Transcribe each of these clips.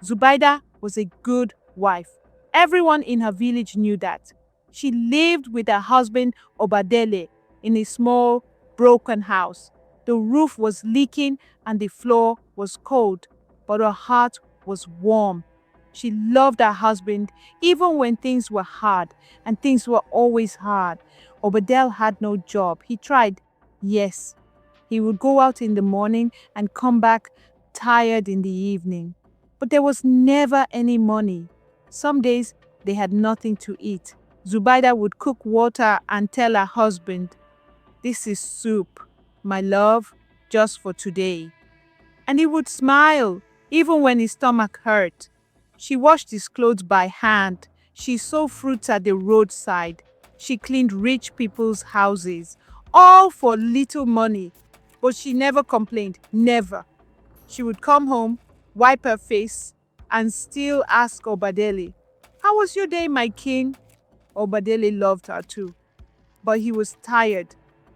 Zubida was a good wife. Everyone in her village knew that. She lived with her husband Oadeli in a small, broken house. The roof was leaking and the floor was cold, but her heart was warm. She loved her husband even when things were hard, and things were always hard. Obadel had no job. He tried, yes. He would go out in the morning and come back tired in the evening. But there was never any money. Some days they had nothing to eat. Zubida would cook water and tell her husband, "This is soup, my love, just for today." And he would smile, even when his stomach hurt. She washed his clothes by hand. She sold fruits at the roadside. She cleaned rich people's houses, all for little money. But she never complained, never. She would come home, wipe her face, and still ask Oadeli, "How was your day, my king?" Oadeli loved her too. But he was tired.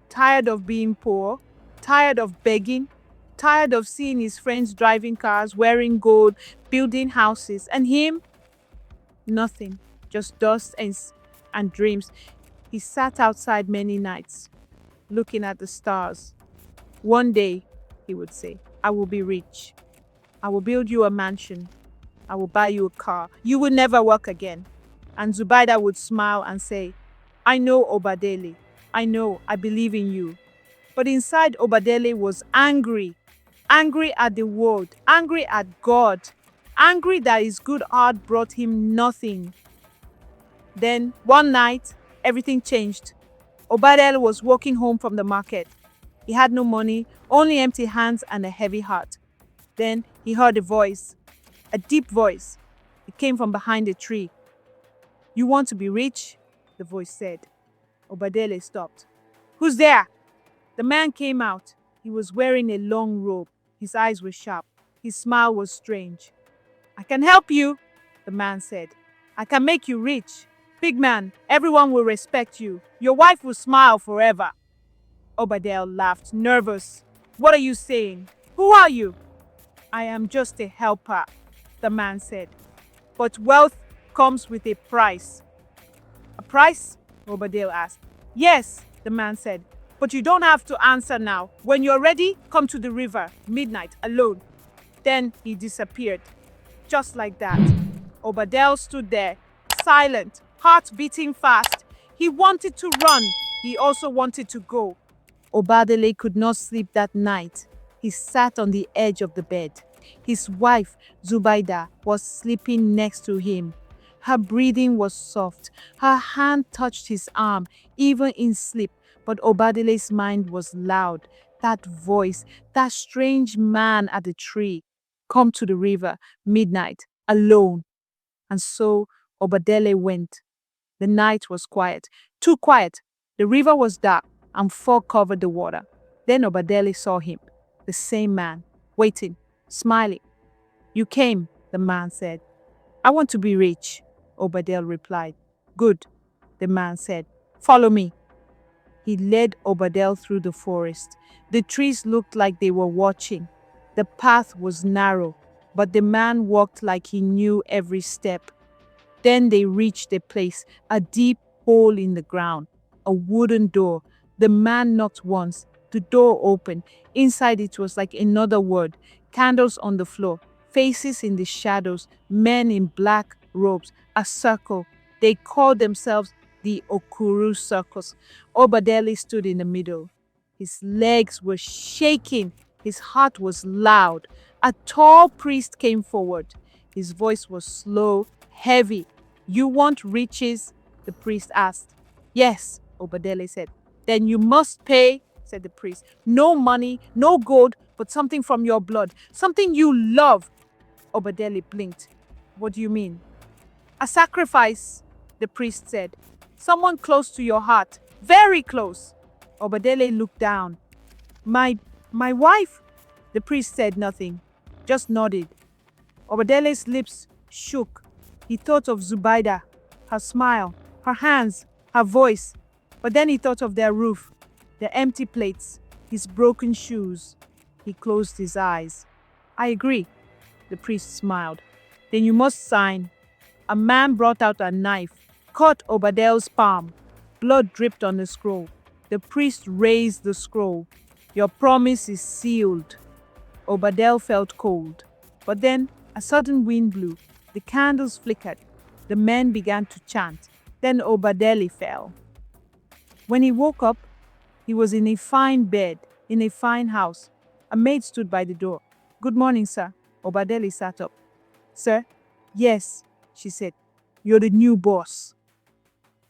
Tired of being poor, tired of begging, tired of seeing his friends driving cars, wearing gold, building houses, and him, nothing, just dust and dreams. He sat outside many nights, looking at the stars. "One day," he would say, "I will be rich. I will build you a mansion. I will buy you a car. You will never work again." And Zubida would smile and say, "I know, Oadeli. I know, I believe in you." But inside, Oadeli was angry. Angry at the world, angry at God, angry that his good heart brought him nothing. Then, one night, everything changed. Oadeli was walking home from the market. He had no money, only empty hands and a heavy heart. Then he heard a voice, a deep voice. It came from behind a tree. "You want to be rich?" the voice said. Oadeli stopped. "Who's there?" The man came out. He was wearing a long robe. His eyes were sharp. His smile was strange. "I can help you," the man said. "I can make you rich. Big man, everyone will respect you. Your wife will smile forever." Oadeli laughed, nervous. "What are you saying? Who are you?" "I am just a helper," the man said. "But wealth comes with a price." "A price?" Oadeli asked. "Yes," the man said. "But you don't have to answer now. When you're ready, come to the river, midnight, alone." Then he disappeared. Just like that. Oadeli stood there, silent, heart beating fast. He wanted to run. He also wanted to go. Oadeli could not sleep that night. He sat on the edge of the bed. His wife, Zubida, was sleeping next to him. Her breathing was soft. Her hand touched his arm, even in sleep. But Oadeli's mind was loud. That voice, that strange man at the tree. Come to the river, midnight, alone. And so Oadeli went. The night was quiet, too quiet. The river was dark, and fog covered the water. Then Oadeli saw him, the same man, waiting, smiling. "You came," the man said. "I want to be rich," Oadeli replied. "Good," the man said. "Follow me." He led Oadeli through the forest. The trees looked like they were watching. The path was narrow, but the man walked like he knew every step. Then they reached a place, a deep hole in the ground, a wooden door. The man knocked once. The door opened. Inside it was like another world. Candles on the floor, faces in the shadows, men in black robes, a circle. They called themselves the Okuru Circus. Oadeli stood in the middle. His legs were shaking. His heart was loud. A tall priest came forward. His voice was slow, heavy. "You want riches?" the priest asked. "Yes," Oadeli said. "Then you must pay," said the priest. "No money, no gold, but something from your blood, something you love." Oadeli blinked. "What do you mean?" "A sacrifice," the priest said. "Someone close to your heart, very close." Oadeli looked down. My wife?" The priest said nothing, just nodded. Oadeli's lips shook. He thought of Zubida, her smile, her hands, her voice. But then he thought of their roof, their empty plates, his broken shoes. He closed his eyes. "I agree," the priest smiled. Then you must sign. A man brought out a knife, cut Obadel's palm. Blood dripped on the scroll. The priest raised the scroll. Your promise is sealed. Obadel felt cold. But then a sudden wind blew. The candles flickered. The men began to chant. Then Obadeli fell. When he woke up, he was in a fine bed, in a fine house. A maid stood by the door. Good morning, sir. Obadeli sat up. Sir? Yes, she said. You're the new boss.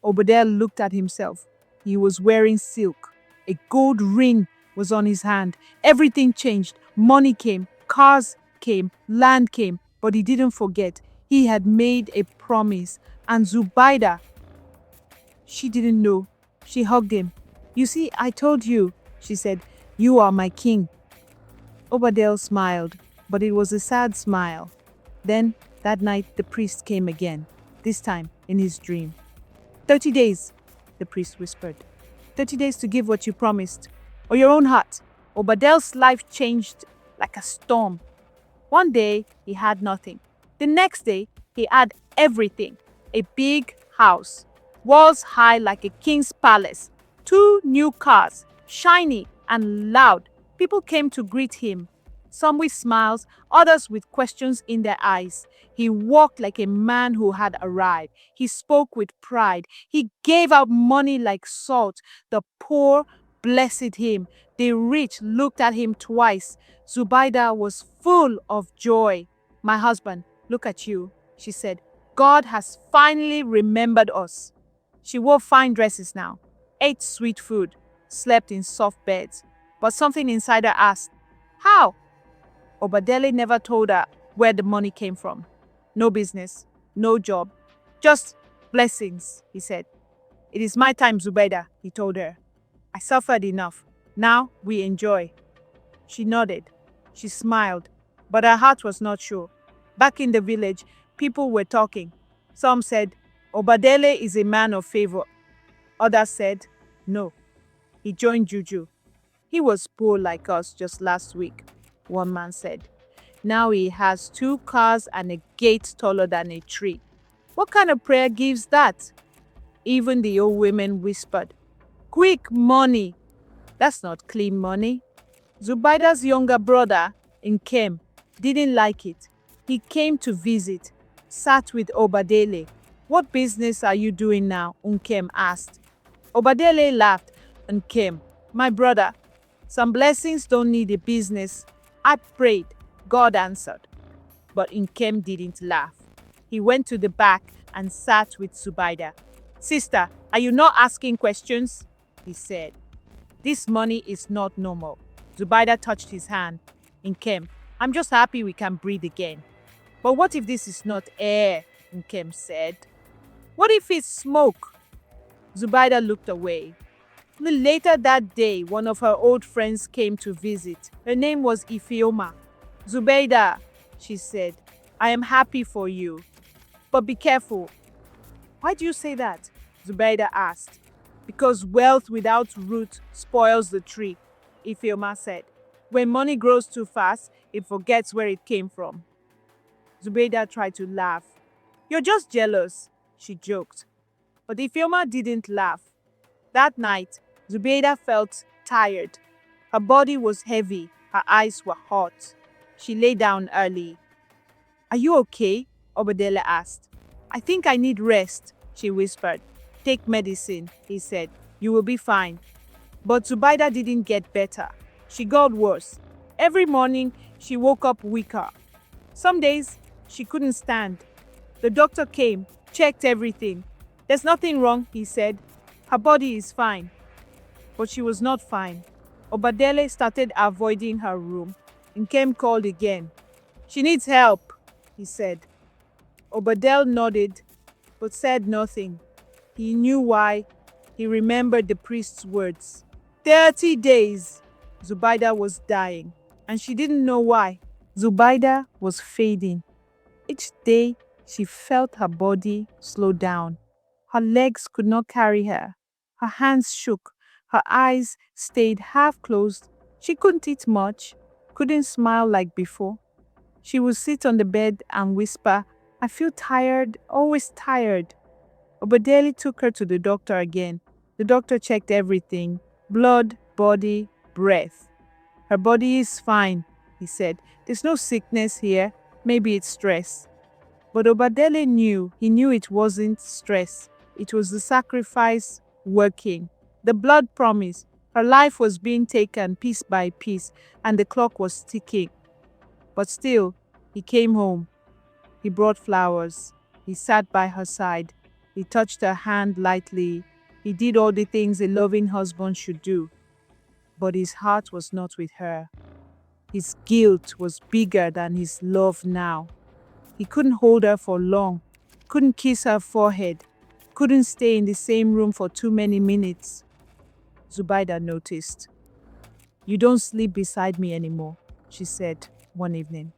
Obadel looked at himself. He was wearing silk. A gold ring was on his hand. Everything changed. Money came, cars came, land came, but he didn't forget. He had made a promise. And Zubida, she didn't know. She hugged him. You see, I told you, she said, you are my king. Obadel smiled, but it was a sad smile. Then, that night, the priest came again, this time in his dream. 30 days, the priest whispered. 30 days to give what you promised, or your own heart. Obadel's life changed like a storm. One day, he had nothing. The next day, he had everything. A big house, walls high like a king's palace, 2 new cars, shiny and loud. People came to greet him, some with smiles, others with questions in their eyes. He walked like a man who had arrived. He spoke with pride. He gave out money like salt. The poor blessed him. The rich looked at him twice. Zubida was full of joy. My husband, look at you, she said. God has finally remembered us. She wore fine dresses now, ate sweet food, slept in soft beds. But something inside her asked, how? Oadeli never told her where the money came from. No business, no job, just blessings, he said. It is my time, Zubida, he told her. I suffered enough. Now we enjoy. She nodded. She smiled, but her heart was not sure. Back in the village, people were talking. Some said, Oadeli is a man of favor. Others said, no, he joined Juju. He was poor like us just last week, one man said. Now he has 2 cars and a gate taller than a tree. What kind of prayer gives that? Even the old women whispered, quick money. That's not clean money. Zubida's younger brother, Nkem, didn't like it. He came to visit, sat with Oadeli. What business are you doing now? Nkem asked. Oadeli laughed and came. My brother, some blessings don't need a business. I prayed. God answered. But Nkem didn't laugh. He went to the back and sat with Zubida. Sister, are you not asking questions? He said. This money is not normal. Zubida touched his hand. Nkem, I'm just happy we can breathe again. But what if this is not air? Nkem said. What if it's smoke? Zubida looked away. Later that day, one of her old friends came to visit. Her name was Ifeoma. Zubida, she said, I am happy for you. But be careful. Why do you say that? Zubida asked. Because wealth without root spoils the tree, Ifeoma said. When money grows too fast, it forgets where it came from. Zubida tried to laugh. You're just jealous, she joked. But Ifeoma didn't laugh. That night, Zubida felt tired. Her body was heavy. Her eyes were hot. She lay down early. Are you okay? Oadeli asked. I think I need rest, she whispered. Take medicine, he said. You will be fine. But Zubida didn't get better. She got worse. Every morning, she woke up weaker. Some days, she couldn't stand. The doctor came, checked everything. There's nothing wrong, he said. Her body is fine. But she was not fine. Oadeli started avoiding her room. Nkem called again. She needs help, he said. Oadeli nodded, but said nothing. He knew why. He remembered the priest's words. 30 days. Zubida was dying, and she didn't know why. Zubida was fading. Each day, she felt her body slow down. Her legs could not carry her. Her hands shook. Her eyes stayed half closed. She couldn't eat much, couldn't smile like before. She would sit on the bed and whisper, "I feel tired, always tired." Oadeli took her to the doctor again. The doctor checked everything: blood, body, breath. "Her body is fine," he said. "There's no sickness here. Maybe it's stress." But Oadeli knew. He knew it wasn't stress. It was the sacrifice working. The blood promise. Her life was being taken piece by piece, and the clock was ticking. But still, he came home. He brought flowers. He sat by her side. He touched her hand lightly. He did all the things a loving husband should do. But his heart was not with her. His guilt was bigger than his love now. He couldn't hold her for long, couldn't kiss her forehead, couldn't stay in the same room for too many minutes. Zubida noticed. "You don't sleep beside me anymore," she said one evening.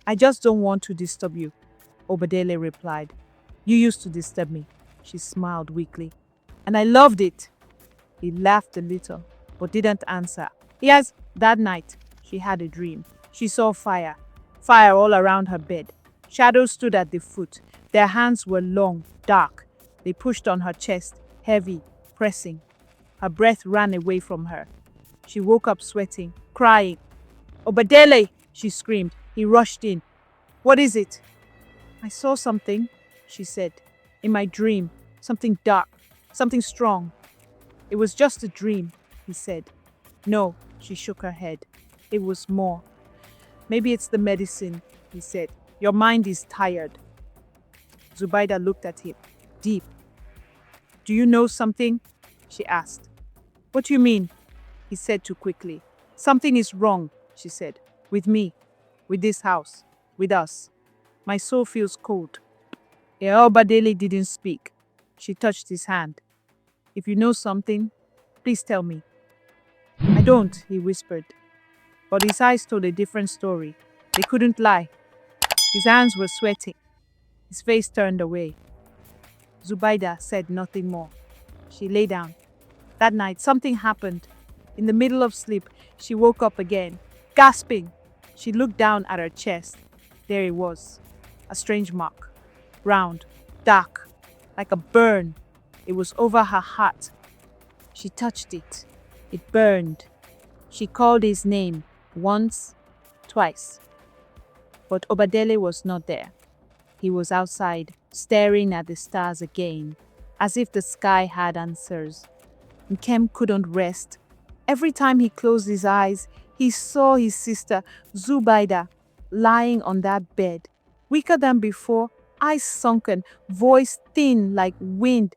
"I just don't want to disturb you," Oadeli replied. "You used to disturb me," she smiled weakly. "And I loved it." He laughed a little, but didn't answer. Yes, that night, she had a dream. She saw fire all around her bed. Shadows stood at the foot. Their hands were long, dark. They pushed on her chest, heavy, pressing. Her breath ran away from her. She woke up sweating, crying. "Oadeli!" she screamed. He rushed in. "What is it?" "I saw something," she said. "In my dream. Something dark. Something strong." "It was just a dream," he said. "No," she shook her head. "It was more." "Maybe it's the medicine," he said. "Your mind is tired." Zubida looked at him, deep. "Do you know something?" she asked. "What do you mean?" he said too quickly. "Something is wrong," she said. "With me, with this house, with us. My soul feels cold." Oadeli didn't speak. She touched his hand. "If you know something, please tell me." "I don't," he whispered. But his eyes told a different story. They couldn't lie. His hands were sweating. His face turned away. Zubida said nothing more. She lay down. That night, something happened. In the middle of sleep, she woke up again, gasping. She looked down at her chest. There it was, a strange mark. Round, dark, like a burn. It was over her heart. She touched it. It burned. She called his name once, twice. But Oadeli was not there. He was outside, staring at the stars again, as if the sky had answers. Nkem couldn't rest. Every time he closed his eyes, he saw his sister, Zubida, lying on that bed, weaker than before, eyes sunken, voice thin like wind.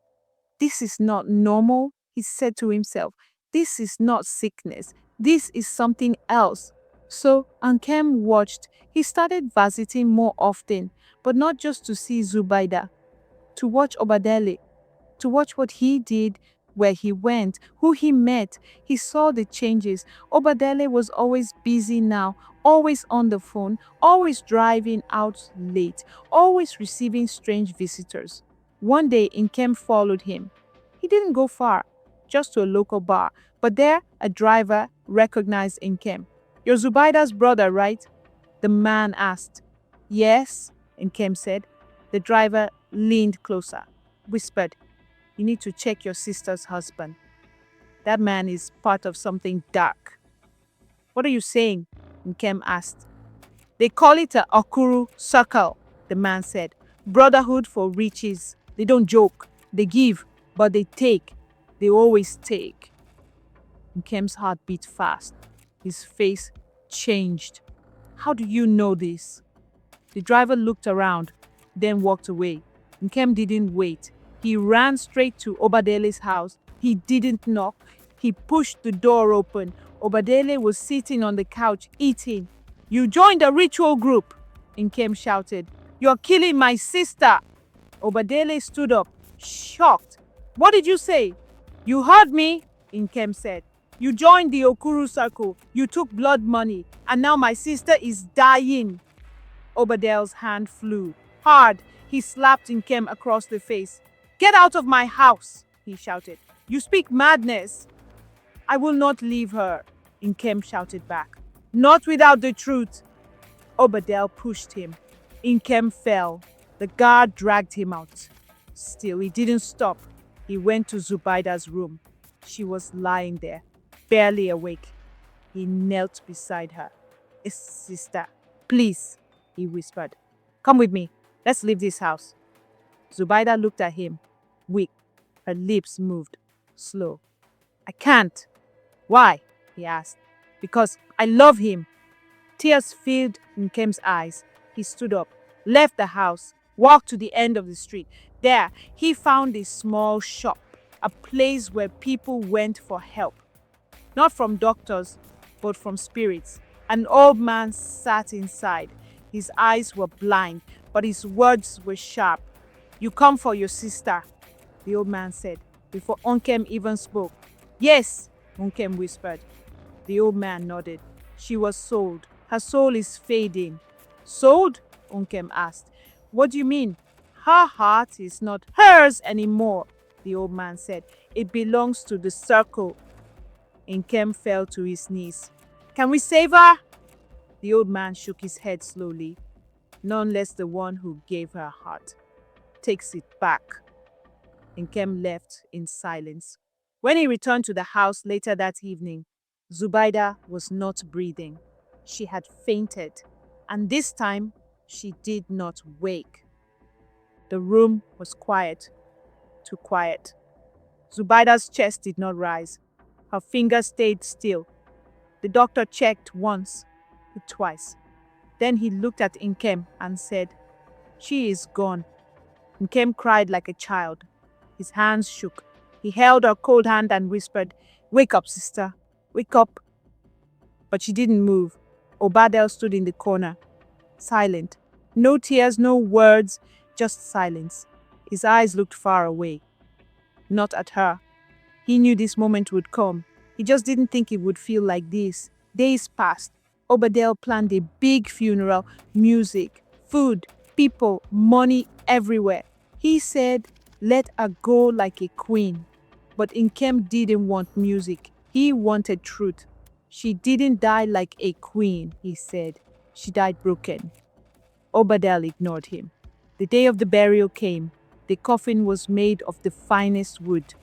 "This is not normal," he said to himself. "This is not sickness. This is something else." So Nkem watched. He started visiting more often, but not just to see Zubida, to watch Oadeli, to watch what he did, where he went, who he met. He saw the changes. Oadeli was always busy now, always on the phone, always driving out late, always receiving strange visitors. One day, Nkem followed him. He didn't go far, just to a local bar, but there a driver recognized Nkem. "You're Zubida's brother, right?" the man asked. "Yes," Nkem said. The driver leaned closer, whispered, "You need to check your sister's husband. That man is part of something dark." "What are you saying?" Nkem asked. "They call it a Okuru circle," the man said. "Brotherhood for riches. They don't joke. They give, but they take. They always take." Nkem's heart beat fast. His face changed. "How do you know this?" The driver looked around, then walked away. Nkem didn't wait. He ran straight to Oadeli's house. He didn't knock. He pushed the door open. Oadeli was sitting on the couch, eating. "You joined a ritual group," Nkem shouted. "You're killing my sister." Oadeli stood up, shocked. "What did you say?" "You heard me," Nkem said. "You joined the Okuru circle. You took blood money. And now my sister is dying." Oadeli's hand flew. Hard, he slapped Nkem across the face. "Get out of my house," he shouted. "You speak madness." "I will not leave her," Nkem shouted back. "Not without the truth." Obadel pushed him. Inkem fell. The guard dragged him out. Still, he didn't stop. He went to Zubida's room. She was lying there, barely awake. He knelt beside her. Sister, please, he whispered. Come with me. Let's leave this house. Zubida looked at him, weak. Her lips moved, slow. I can't. Why? He asked. Because I love him. Tears filled Nkem's eyes. He stood up, left the house, walked to the end of the street. There, he found a small shop, a place where people went for help. Not from doctors, but from spirits. An old man sat inside. His eyes were blind, but his words were sharp. You come for your sister, the old man said, before Onkem even spoke. Yes, Onkem whispered. The old man nodded. She was sold. Her soul is fading. Sold? Onkem asked. What do you mean? Her heart is not hers anymore, the old man said. It belongs to the circle. Onkem fell to his knees. Can we save her? The old man shook his head slowly. None less the one who gave her heart takes it back. Nkem left in silence. When he returned to the house later that evening, Zubida was not breathing. She had fainted, and this time she did not wake. The room was quiet, too quiet. Zubida's chest did not rise. Her fingers stayed still. The doctor checked once, twice. Then he looked at Nkem and said, She is gone. Nkem cried like a child. His hands shook. He held her cold hand and whispered, Wake up, sister. Wake up. But she didn't move. Obadel stood in the corner, silent. No tears, no words, just silence. His eyes looked far away, not at her. He knew this moment would come. He just didn't think it would feel like this. Days passed. Obadel planned a big funeral, music, food, people, money everywhere. He said, let her go like a queen. But Nkem didn't want music. He wanted truth. She didn't die like a queen, he said. She died broken. Obadel ignored him. The day of the burial came. The coffin was made of the finest wood.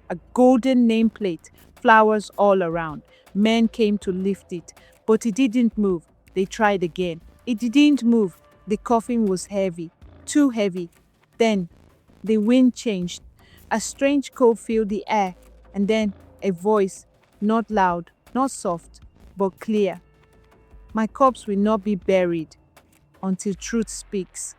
A golden nameplate, flowers all around. Men came to lift it, but it didn't move. They tried again. It didn't move. The coffin was heavy, too heavy. Then the wind changed. A strange cold filled the air, and then a voice, not loud, not soft, but clear. My corpse will not be buried until truth speaks.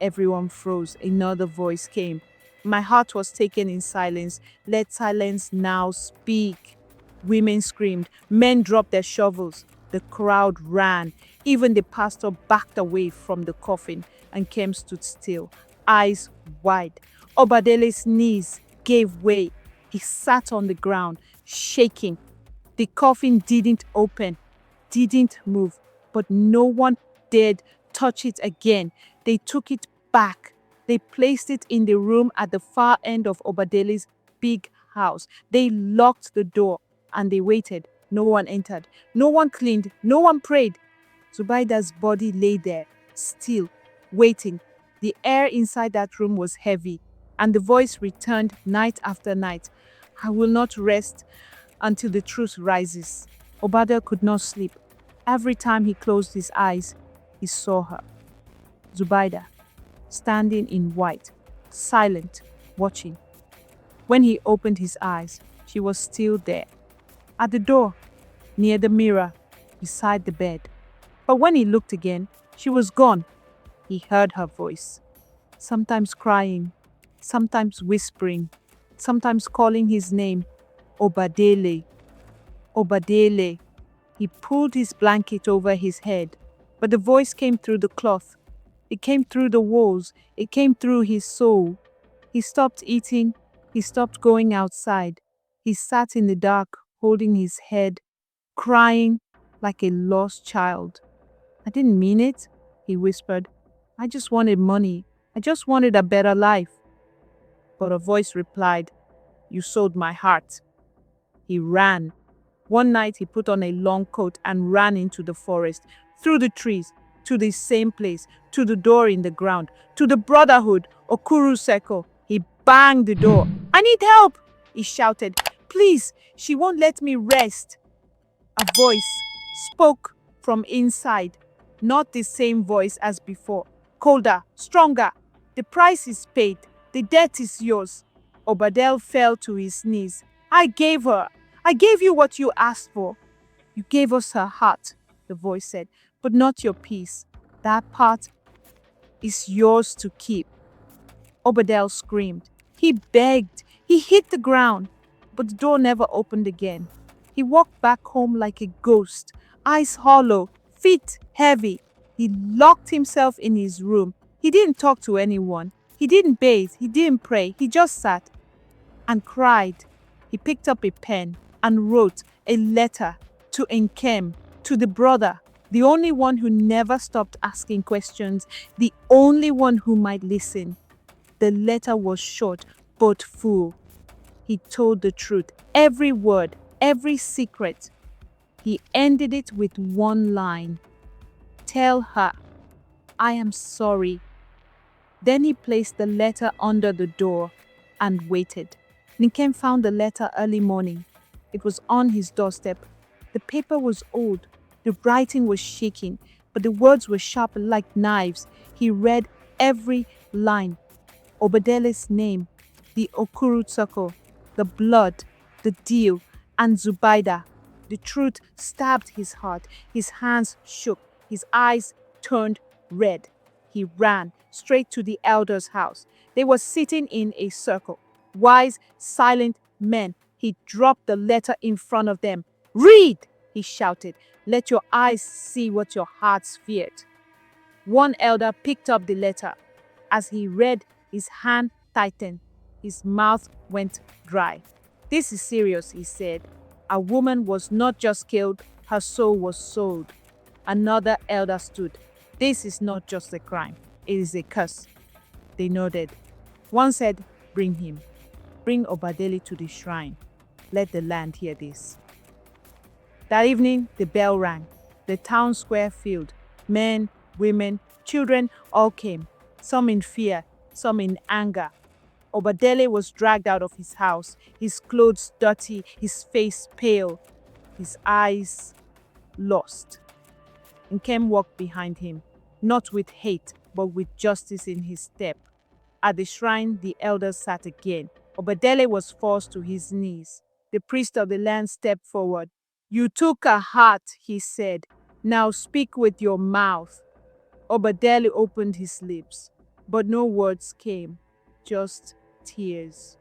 Everyone froze. Another voice came. My heart was taken in silence. Let silence now speak. Women screamed. Men dropped their shovels. The crowd ran. Even the pastor backed away from the coffin, and Kem stood still, eyes wide. Obadele's knees gave way. He sat on the ground, shaking. The coffin didn't open, didn't move, but no one dared touch it again. They took it back. They placed it in the room at the far end of Obadele's big house. They locked the door and they waited. No one entered. No one cleaned. No one prayed. Zubida's body lay there, still, waiting. The air inside that room was heavy, and the voice returned night after night. I will not rest until the truth rises. Obadel could not sleep. Every time he closed his eyes, he saw her. Zubida, standing in white, silent, watching. When he opened his eyes, she was still there. At the door, near the mirror, beside the bed. But when he looked again, she was gone. He heard her voice, sometimes crying, sometimes whispering, sometimes calling his name, Oadeli. Oadeli. He pulled his blanket over his head, but the voice came through the cloth. It came through the walls. It came through his soul. He stopped eating. He stopped going outside. He sat in the dark, holding his head, crying like a lost child. I didn't mean it, he whispered. I just wanted money. I just wanted a better life. But a voice replied, You sold my heart. He ran. One night he put on a long coat and ran into the forest, through the trees. to the same place, to the door in the ground, to the Brotherhood, Okuru Circle. He banged the door. "I need help!" he shouted. "Please, she won't let me rest." A voice spoke from inside, not the same voice as before. Colder, stronger. "The price is paid. The debt is yours." Obadel fell to his knees. I gave you what you asked for." "You gave us her heart," the voice said, "but not your peace. That part is yours to keep." Obadel screamed. He begged. He hit the ground, but the door never opened again. He walked back home like a ghost, eyes hollow, feet heavy. He locked himself in his room. He didn't talk to anyone. He didn't bathe. He didn't pray. He just sat and cried. He picked up a pen and wrote a letter to Nkem, to the brother, the only one who never stopped asking questions, the only one who might listen. The letter was short but full. He told the truth, every word, every secret. He ended it with one line: "Tell her, I am sorry." Then he placed the letter under the door and waited. Nkem found the letter early morning. It was on his doorstep. The paper was old. The writing was shaking, but the words were sharp like knives. He read every line. Obadele's name, the Okuru Circle, the blood, the deal, and Zubida. The truth stabbed his heart. His hands shook. His eyes turned red. He ran straight to the elders' house. They were sitting in a circle, wise, silent men. He dropped the letter in front of them. "Read!" he shouted. "Let your eyes see what your hearts feared." One elder picked up the letter. As he read, his hand tightened. His mouth went dry. "This is serious," he said. "A woman was not just killed, her soul was sold." Another elder stood. "This is not just a crime, it is a curse." They nodded. One said, "Bring him. Bring Oadeli to the shrine. Let the land hear this." That evening, the bell rang. The town square filled. Men, women, children all came, some in fear, some in anger. Oadeli was dragged out of his house, his clothes dirty, his face pale, his eyes lost. Nkem walked behind him, not with hate, but with justice in his step. At the shrine, the elders sat again. Oadeli was forced to his knees. The priest of the land stepped forward. "You took a heart," he said. "Now speak with your mouth." Oadeli opened his lips, but no words came, just tears.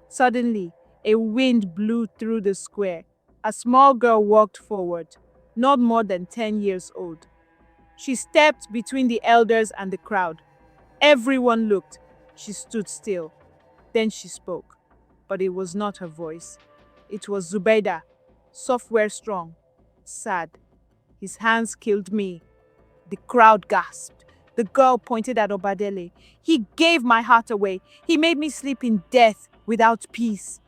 Suddenly, a wind blew through the square. A small girl walked forward, not more than 10 years old. She stepped between the elders and the crowd. Everyone looked. She stood still. Then she spoke, but it was not her voice. It was Zubida, software strong, sad. "His hands killed me." The crowd gasped. The girl pointed at Oadeli. "He gave my heart away. He made me sleep in death without peace."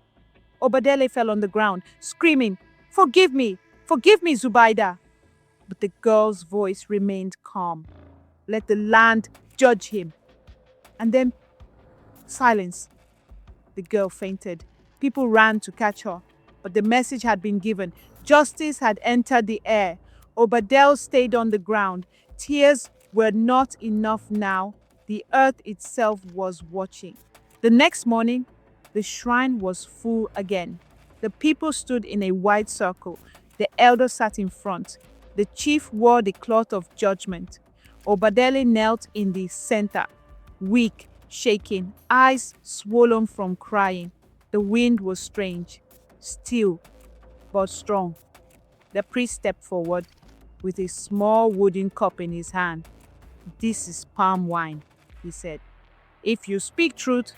Oadeli fell on the ground, screaming, "Forgive me! Forgive me, Zubida!" But the girl's voice remained calm. "Let the land judge him." And then silence. The girl fainted. People ran to catch her, but the message had been given. Justice had entered the air. Oadeli stayed on the ground. Tears were not enough now. The earth itself was watching. The next morning, the shrine was full again. The people stood in a wide circle. The elder sat in front. The chief wore the cloth of judgment. Oadeli knelt in the center, weak, shaking, eyes swollen from crying. The wind was strange, still, but strong. The priest stepped forward with a small wooden cup in his hand. "This is palm wine," he said. "If you speak truth,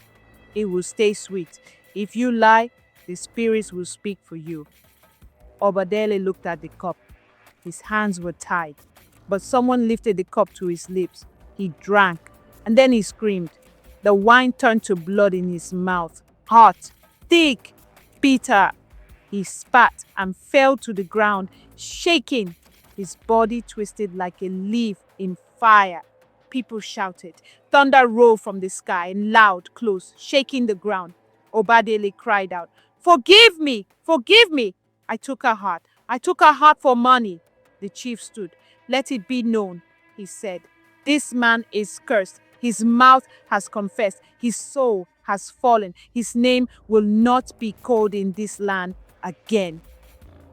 it will stay sweet. If you lie, the spirits will speak for you." Oadeli looked at the cup. His hands were tied, but someone lifted the cup to his lips. He drank, and then he screamed. The wine turned to blood in his mouth, hot, thick, bitter. He spat and fell to the ground, shaking. His body twisted like a leaf in fire. People shouted. Thunder rolled from the sky, loud, close, shaking the ground. Oadeli cried out, "Forgive me! Forgive me! I took her heart. I took her heart for money." The chief stood. "Let it be known," he said. "This man is cursed. His mouth has confessed. His soul has fallen. His name will not be called in this land again."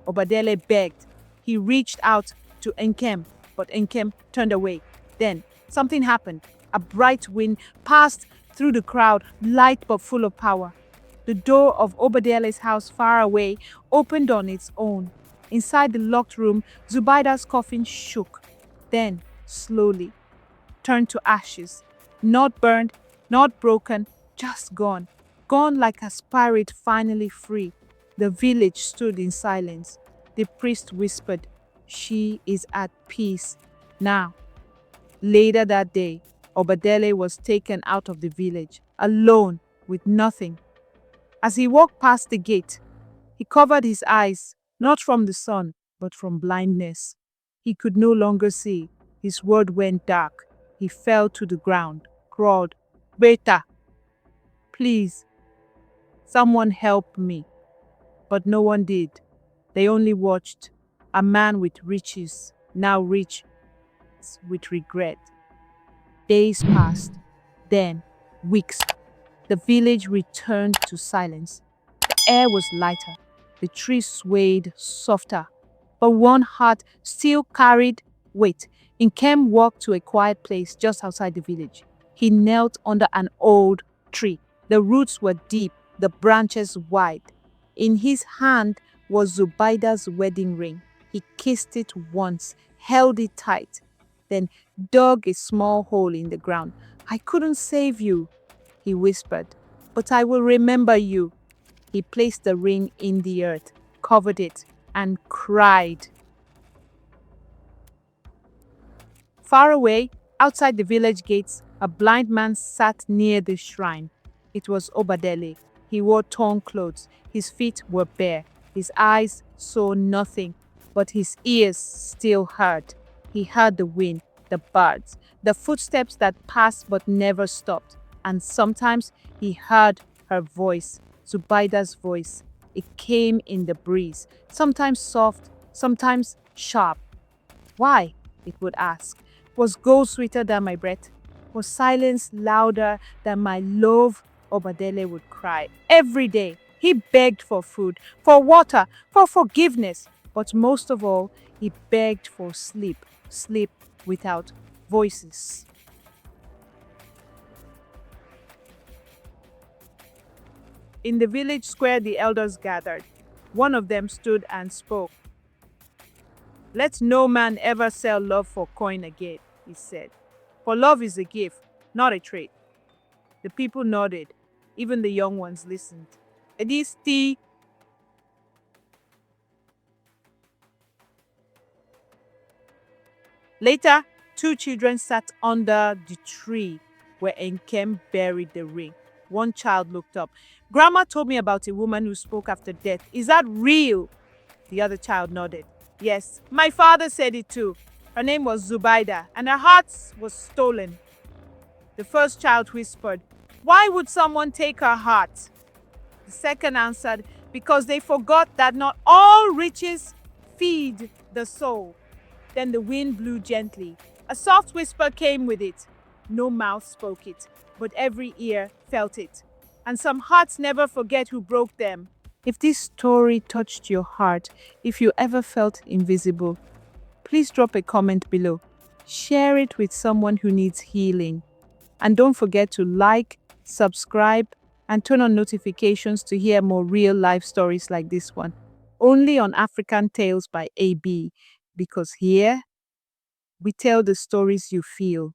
Oadeli begged. He reached out to Nkem, but Nkem turned away. Then something happened. A bright wind passed through the crowd, light but full of power. The door of Oadeli's house far away opened on its own. Inside the locked room, Zubida's coffin shook. Then, slowly, turned to ashes. Not burned, not broken, just gone. Gone like a spirit finally free. The village stood in silence. The priest whispered, "She is at peace now." Later that day, Oadeli was taken out of the village, alone, with nothing. As he walked past the gate, he covered his eyes, not from the sun, but from blindness. He could no longer see. His world went dark. He fell to the ground, crawled. "Beta, please, someone help me." But no one did. They only watched. A man with riches, now rich with regret. Days passed. Then, weeks. The village returned to silence. The air was lighter. The trees swayed softer. But one heart still carried weight. Nkem walked to a quiet place just outside the village. He knelt under an old tree. The roots were deep, the branches wide. In his hand was Zubida's wedding ring. He kissed it once, held it tight, then dug a small hole in the ground. "I couldn't save you," he whispered, "but I will remember you." He placed the ring in the earth, covered it, and cried. Far away, outside the village gates, a blind man sat near the shrine. It was Oadeli. He wore torn clothes. His feet were bare. His eyes saw nothing, but his ears still heard. He heard the wind, the birds, the footsteps that passed but never stopped. And sometimes he heard her voice, Zubida's voice. It came in the breeze, sometimes soft, sometimes sharp. "Why?" it would ask. "Was gold sweeter than my breath? Was silence louder than my love?" Oadeli would cry. Every day, he begged for food, for water, for forgiveness. But most of all, he begged for sleep, sleep without voices. In the village square, the elders gathered. One of them stood and spoke. "Let no man ever sell love for coin again," he said. "For love is a gift, not a trade." The people nodded. Even the young ones listened. Edisti. Later, two children sat under the tree where Nkem buried the ring. One child looked up. "Grandma told me about a woman who spoke after death. Is that real?" The other child nodded. "Yes, my father said it too. Her name was Zubida, and her heart was stolen." The first child whispered, "Why would someone take her heart?" The second answered, "Because they forgot that not all riches feed the soul." Then the wind blew gently. A soft whisper came with it. No mouth spoke it, but every ear felt it. And some hearts never forget who broke them. If this story touched your heart, if you ever felt invisible, please drop a comment below. Share it with someone who needs healing. And don't forget to like, subscribe, and turn on notifications to hear more real-life stories like this one. Only on African Tales by AB, because here we tell the stories you feel.